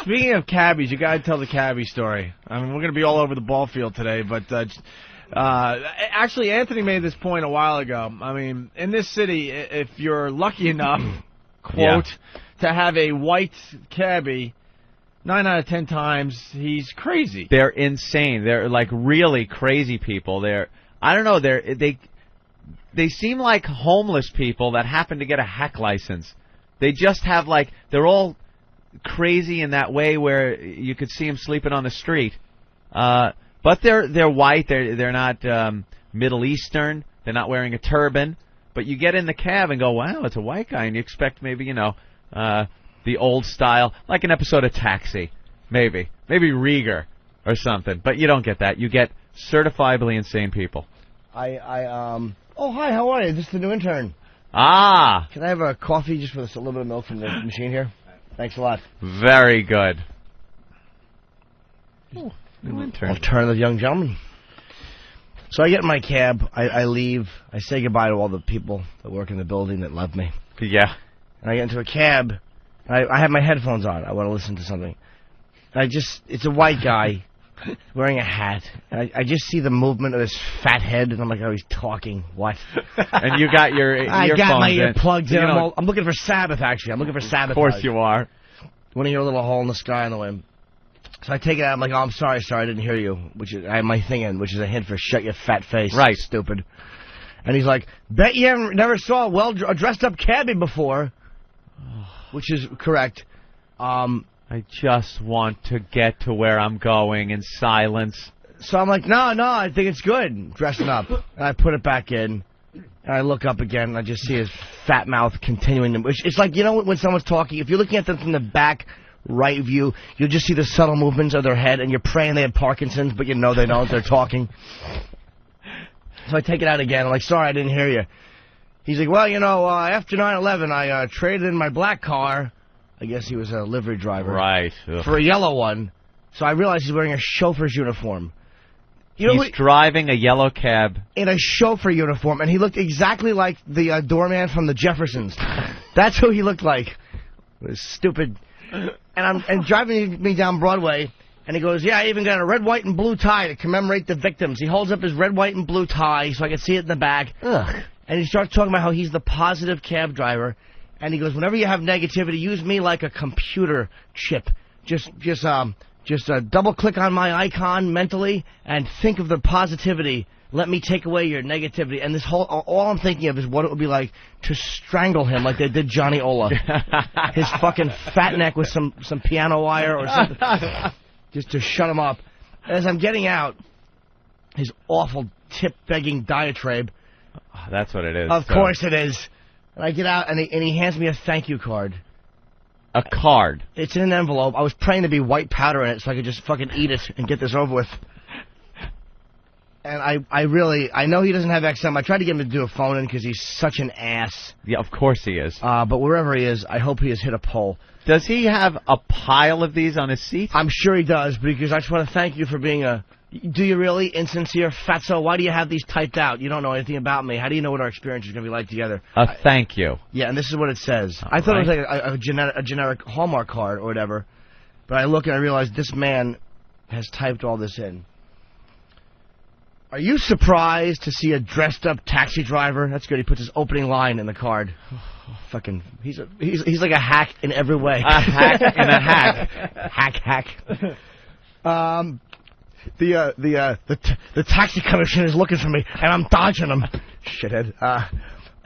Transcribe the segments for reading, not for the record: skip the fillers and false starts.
Speaking of cabbies, you got to tell the cabbie story. I mean, we're going to be all over the ball field today, but actually, Anthony made this point a while ago. I mean, in this city, if you're lucky enough, quote, to have a white cabbie, 9 out of 10 times he's crazy. They're insane. They're like really crazy people. I don't know. They seem like homeless people that happen to get a hack license. They just have they're all crazy in that way where you could see them sleeping on the street. But they're white. They're not Middle Eastern. They're not wearing a turban. But you get in the cab and go, wow, it's a white guy, and you expect maybe the old style, like an episode of Taxi, maybe Rieger or something. But you don't get that. You get certifiably insane people. Oh, hi, how are you? This is the new intern. Ah. Can I have a coffee just with a little bit of milk from the machine here? Thanks a lot. Very good. Ooh, new intern. Alternative young gentleman. So I get in my cab, I leave, I say goodbye to all the people that work in the building that love me. Yeah. And I get into a cab, and I have my headphones on. I want to listen to something. And it's a white guy wearing a hat. And I just see the movement of his fat head, and I'm like, oh, he's talking. What? And you got your earphones I got my ear plugged in. You I'm looking for Sabbath, actually. I'm looking for Sabbath. Of course you are. Want to hear a little hole in the sky on the way. So I take it out. I'm like, oh, I'm sorry, I didn't hear you. I have my thing in, which is a hint for shut your fat face. Right. Stupid. And he's like, bet you never saw a dressed-up cabbie before. Which is correct. I just want to get to where I'm going in silence. So I'm like, no, I think it's good, dressing up. And I put it back in, and I look up again, and I just see his fat mouth continuing to... It's like, when someone's talking, if you're looking at them from the back right view, you'll just see the subtle movements of their head, and you're praying they have Parkinson's, but you know they don't, they're talking. So I take it out again, I'm like, sorry, I didn't hear you. He's like, well, after 9/11, I traded in my black car. I guess he was a livery driver. Right. For a yellow one. So I realized he's wearing a chauffeur's uniform. He's driving a yellow cab. In a chauffeur uniform, and he looked exactly like the doorman from the Jeffersons. That's who he looked like. It was stupid. And driving me down Broadway, and he goes, yeah, I even got a red, white, and blue tie to commemorate the victims. He holds up his red, white, and blue tie so I can see it in the back. Ugh. And he starts talking about how he's the positive cab driver. And he goes, whenever you have negativity, use me like a computer chip. Just double-click on my icon mentally and think of the positivity. Let me take away your negativity. And all I'm thinking of is what it would be like to strangle him like they did Johnny Ola. His fucking fat neck with some piano wire or something. Just to shut him up. As I'm getting out, his awful tip-begging diatribe. That's what it is. Of course it is. And I get out, and he hands me a thank you card. A card? It's in an envelope. I was praying to be white powder in it so I could just fucking eat it and get this over with. And I know he doesn't have XM. I tried to get him to do a phone-in because he's such an ass. Yeah, of course he is. But wherever he is, I hope he has hit a pole. Does he have a pile of these on his seat? I'm sure he does, because I just want to thank you for being a... Do you really, insincere fatso? Why do you have these typed out? You don't know anything about me. How do you know what our experience is going to be like together? Thank you. Yeah, and this is what it says. I thought it was like a generic Hallmark card or whatever. But I look and I realize this man has typed all this in. Are you surprised to see a dressed-up taxi driver? That's good. He puts his opening line in the card. Fucking, he's like a hack in every way. A hack in a hack. Hack. The taxi commissioner is looking for me, and I'm dodging him. Shithead.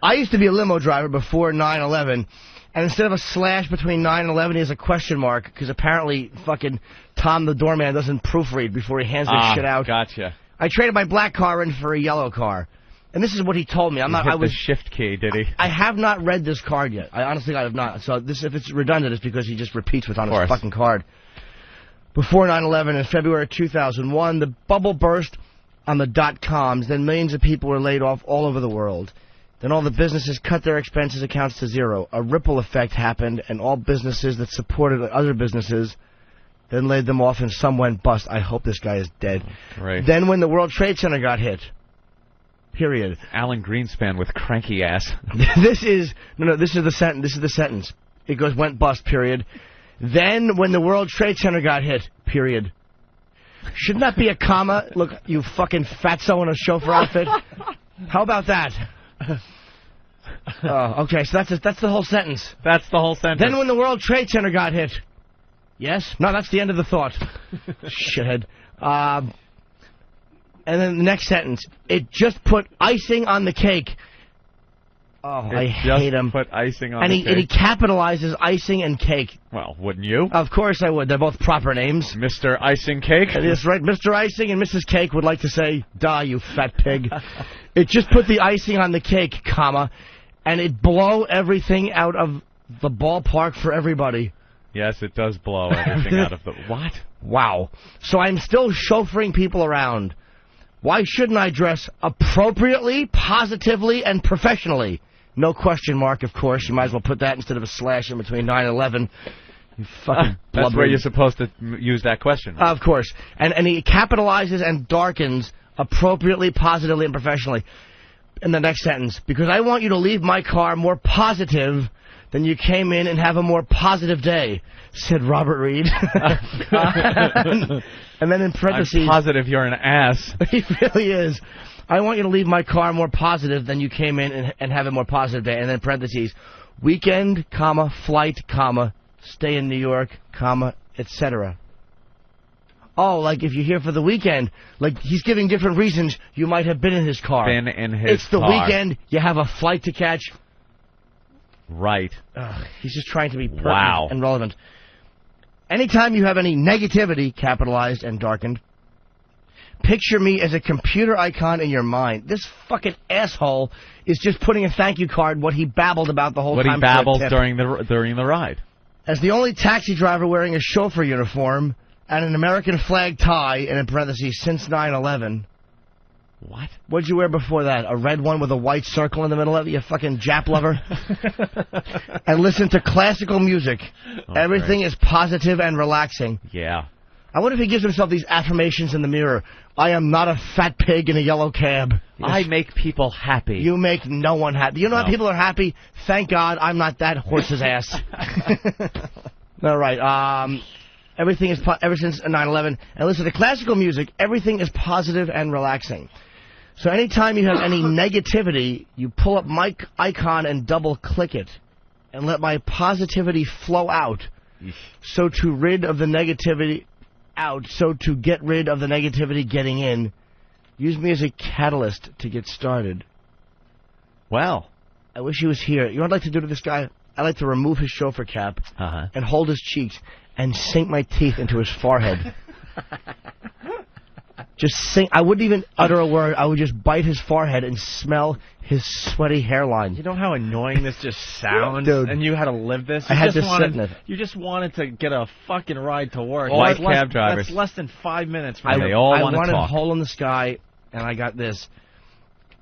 I used to be a limo driver before 9/11, and instead of a slash between 9 and 11, he has a question mark, because apparently fucking Tom the doorman doesn't proofread before he hands this shit out. Gotcha. I traded my black car in for a yellow car. And this is what he told me. Hit the shift key, did he? I have not read this card yet. I honestly have not. So if it's redundant, it's because he just repeats what's on his fucking card. Before 9/11, in February 2001, the bubble burst on the .coms. Then millions of people were laid off all over the world. Then all the businesses cut their expenses accounts to zero. A ripple effect happened, and all businesses that supported other businesses then laid them off, and some went bust. I hope this guy is dead. Right. Then when the World Trade Center got hit, period. Alan Greenspan with cranky ass. This is the sentence. This is the sentence. It goes, went bust, period. Then when the World Trade Center got hit, period. Shouldn't that be a comma? Look, you fucking fatso in a chauffeur outfit. How about that? Oh, okay, so that's the whole sentence. That's the whole sentence. Then when the World Trade Center got hit. Yes? No, that's the end of the thought. Shithead. And then the next sentence. It just put icing on the cake. Oh, I hate him. Put icing on and the he, cake. And he capitalizes icing and cake. Well, wouldn't you? Of course I would. They're both proper names. Mr. Icing Cake? That's right. Mr. Icing and Mrs. Cake would like to say, "Duh, you fat pig." It just put the icing on the cake, comma, and it blow everything out of the ballpark for everybody. Yes, it does blow everything out of the... What? Wow. So I'm still chauffeuring people around. Why shouldn't I dress appropriately, positively, and professionally? No question mark, of course. You might as well put that instead of a slash in between 9 and 11. You fucking That's where you're supposed to use that question. Of course. And he capitalizes and darkens appropriately, positively, and professionally in the next sentence. Because I want you to leave my car more positive than you came in and have a more positive day, said Robert Reed. And then in parentheses... I'm positive you're an ass. He really is. I want you to leave my car more positive than you came in and have a more positive day. And then parentheses, weekend, comma, flight, comma, stay in New York, comma, etc. Oh, like if you're here for the weekend, like he's giving different reasons you might have been in his car. Been in his It's the car. weekend, you have a flight to catch. Right. He's just trying to be pertinent Wow. and relevant. Anytime you have any negativity, capitalized and darkened, picture me as a computer icon in your mind. This fucking asshole is just putting a thank you card, what he babbled about the whole What time. he babbled for a tip. during the ride. As the only taxi driver wearing a chauffeur uniform and an American flag tie, and in parentheses, since 9/11. What? What'd you wear before that? A red one with a white circle in the middle of it, you fucking Jap lover? And listen to classical music. Oh, Everything is positive and relaxing. Yeah. I wonder if he gives himself these affirmations in the mirror. I am not a fat pig in a yellow cab. I make people happy. You make no one happy. You know how people are happy? Thank God I'm not that horse's ass. All right. Everything is ever since 9/11. And listen to classical music. Everything is positive and relaxing. So anytime you have any negativity, you pull up my icon and double-click it, and let my positivity flow out. So to rid of the negativity out, so to get rid of the negativity getting in, use me as a catalyst to get started. Well. I wish he was here. You know what I'd like to do to this guy? I'd like to remove his chauffeur cap and hold his cheeks and sink my teeth into his forehead. Just sink. I wouldn't even utter a word. I would just bite his forehead and smell his sweaty hairline. You know how annoying this just sounds? Dude. And you had to live this? I had to sit in it. You just wanted to get a fucking ride to work. White That's cab drivers. That's less than 5 minutes. I From they all I want to wanted talk. a hole in the sky, and I got this.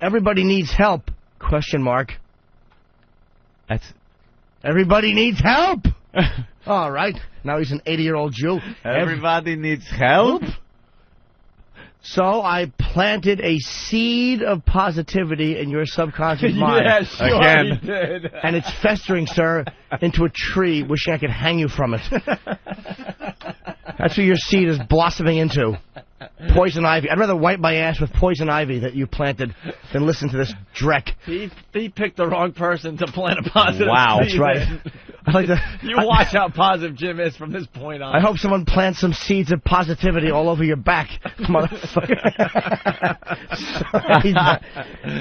Everybody needs help, question mark. That's... Everybody needs help! All right. Now he's an 80-year-old Jew. Everybody needs help? So I planted a seed of positivity in your subconscious mind. Yeah, sure Again. you did. And it's festering, sir, into a tree, wishing I could hang you from it. That's what your seed is blossoming into. Poison ivy. I'd rather wipe my ass with poison ivy that you planted than listen to this dreck. He picked the wrong person to plant a positive Wow. seed That's right. in. I like to, You watch how positive Jim is from this point on. I hope someone plants some seeds of positivity all over your back, motherfucker.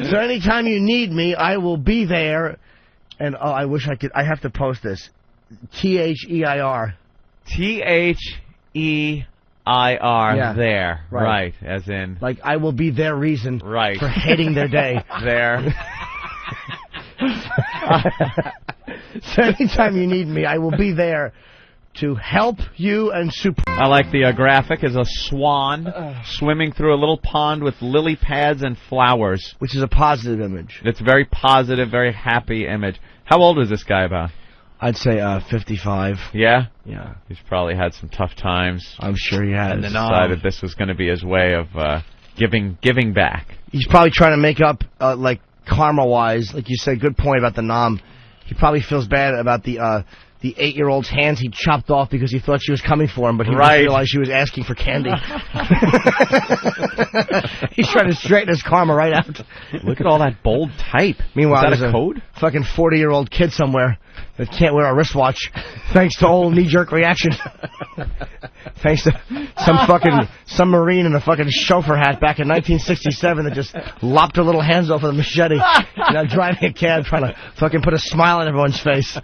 So anytime you need me, I will be there. And oh, I wish I could. I have to post this. THEIR. THEIR. Yeah. There. Right. Right. As in... Like I will be their reason Right. for hating their day. There. So anytime you need me, I will be there to help you and support. I like the graphic as a swan swimming through a little pond with lily pads and flowers. Which is a positive image. It's a very positive, very happy image. How old was this guy about? I'd say 55. Yeah? Yeah, He's probably had some tough times. I'm sure he has. And decided this was going to be his way of giving back. He's probably trying to make up, like, karma-wise. Like you said, good point about the nom. He probably feels bad about the the 8-year-old's hands he chopped off because he thought she was coming for him, but he didn't realize she was asking for candy. He's trying to straighten his karma right out. Look at all that bold type. Meanwhile, is that there's a code? Fucking 40-year-old kid somewhere that can't wear a wristwatch thanks to old knee-jerk reaction. Thanks to some Marine in a fucking chauffeur hat back in 1967 that just lopped her little hands off with a machete. And I'm driving a cab trying to fucking put a smile on everyone's face.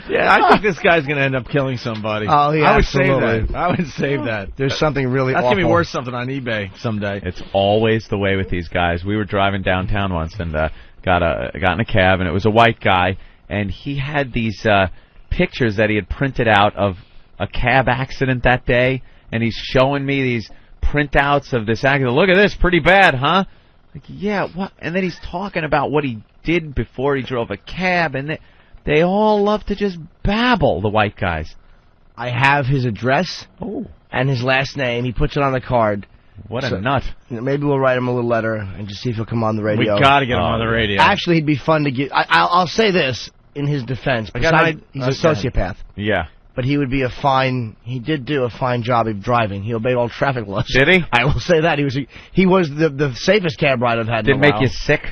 Yeah, I think this guy's going to end up killing somebody. Oh, yeah, I would absolutely. save that. I would save that. There's something really That's awful. going to be worth something on eBay someday. It's always the way with these guys. We were driving downtown once and got in a cab, and it was a white guy, and he had these pictures that he had printed out of a cab accident that day, and he's showing me these printouts of this accident. Look at this, pretty bad, huh? Like, yeah, what? And then he's talking about what he did before he drove a cab, and they all love to just babble, the white guys. I have his address and his last name. He puts it on the card. What a nut. Maybe we'll write him a little letter and just see if he'll come on the radio. We got to get him on the radio. Actually, he'd be fun to get. I'll say this in his defense. He's a sociopath. Yeah. But he would be he did do a fine job of driving. He obeyed all traffic laws. Did he? I will say that. He was the safest cab ride I've had in a while. Did it make you sick?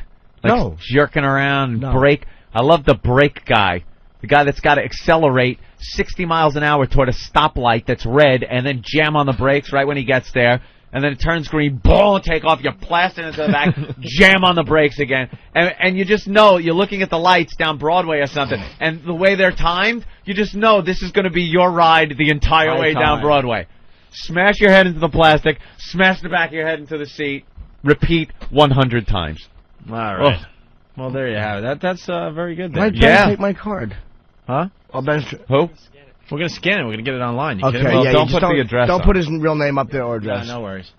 Like No. Jerking around, No. brake. I love the brake guy. The guy that's got to accelerate 60 miles an hour toward a stoplight that's red and then jam on the brakes right when he gets there. And then it turns green, boom, take off, you blast it into the back, jam on the brakes again. And you just know, you're looking at the lights down Broadway or something, and the way they're timed, you just know this is going to be your ride the entire way down Broadway. Smash your head into the plastic, smash the back of your head into the seat, repeat 100 times. All right. Well, there you have it. That's very good there. Why did Ben take my card? Huh? Oh, Ben. Who? We're going to scan it. We're going to get it online. You Okay, kidding me? Well, yeah, don't put the address Don't on. put his real name up there or address. No worries.